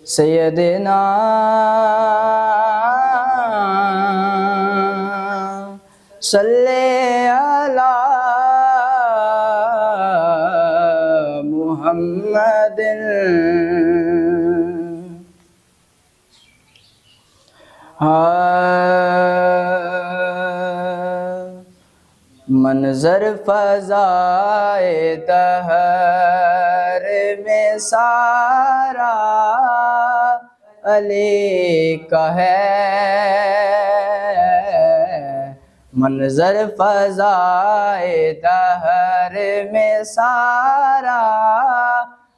सैयदना सल्ले अला मुहम्मदिन। मंजर फज़ाए दहर में सारा अली का है। मंजर फज़ाए दहर में सारा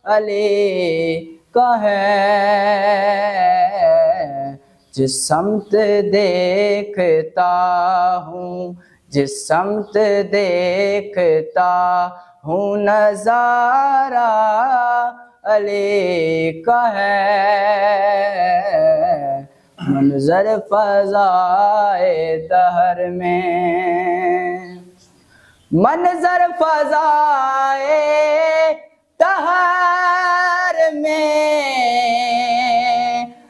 अली का है। जिस समत देखता हूँ, जिस समत देखता हूँ नज़ारा अली का है। मंजर फ़ज़ाए दहर में, मंजर फ़ज़ाए दहर में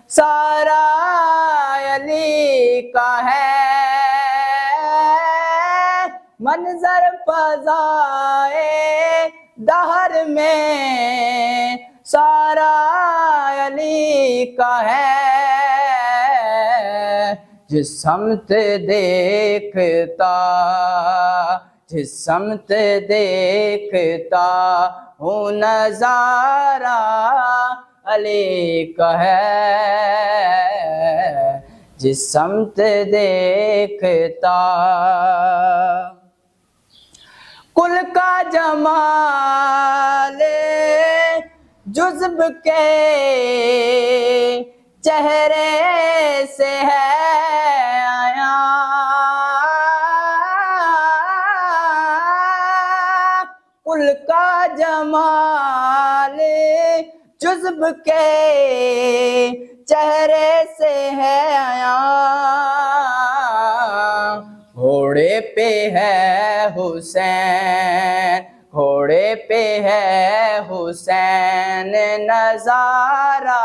सारा अली का है। मंजर फ़ज़ाए दहर में सारा अली का है। जिस समत देखता, जिस समत देखता हूँ नज़ारा अली का है। जिस समत देखता कुल का जमाल जुज़्ब के चेहरे से है आया। कुल का जमाल जुज़्ब के चेहरे से है आया। घोड़े पे है हुसैन, घोड़े पे है हुसैन नज़ारा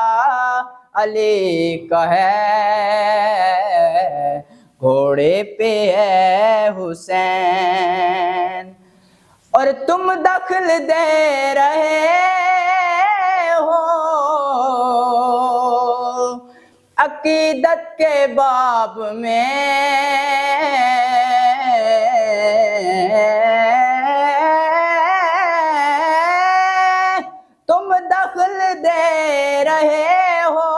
अली का है। घोड़े पे है हुसैन और तुम दखल दे रहे हो अकीदत के बाब में। तुम दखल दे रहे हो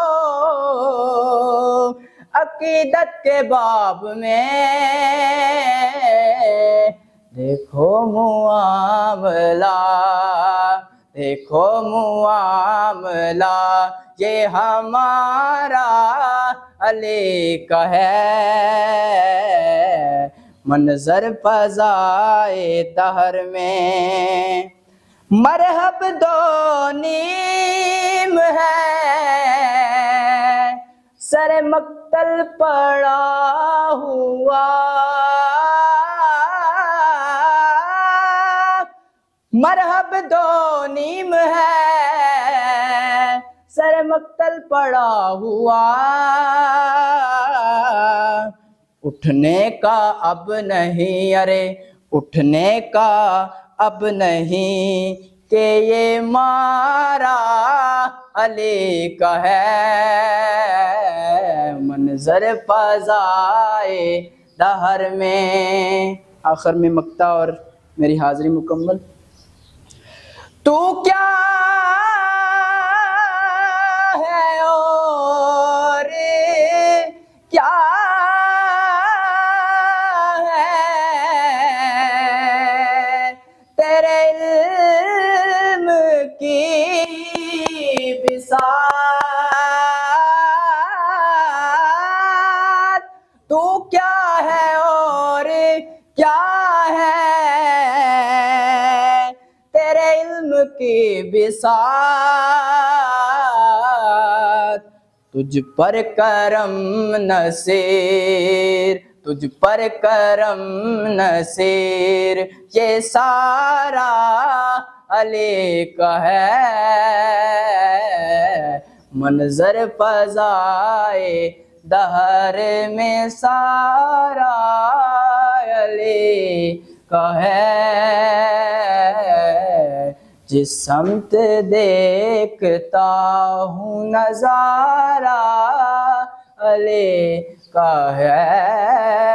अकीदत के बाब में। देखो मुआमला, देखो मुआमला ये हमारा अली का है। मंजर फ़ज़ाए दहर में मरहब दो नीम है। सर मक्तल पड़ा हुआ, मरहब दो नीम है। सर मक्तल पड़ा हुआ, उठने का अब नहीं, अरे उठने का अब नहीं कि ये मारा अली का है। मंजर फ़ज़ाए दहर में। आखिर में मक्ता और मेरी हाज़िरी मुकम्मल। तू क्या है और क्या है, तेरे इल्म की बिसात। तू क्या है और क्या है, तेरे इल्म की बिसात। तुझ पर करम नसीर तुझ पर करम नसीर, ये सारा अली का है। मंजर फज़ाए दहर में सारा अली का है। जिस समत देखता हूँ नज़ारा अली का है।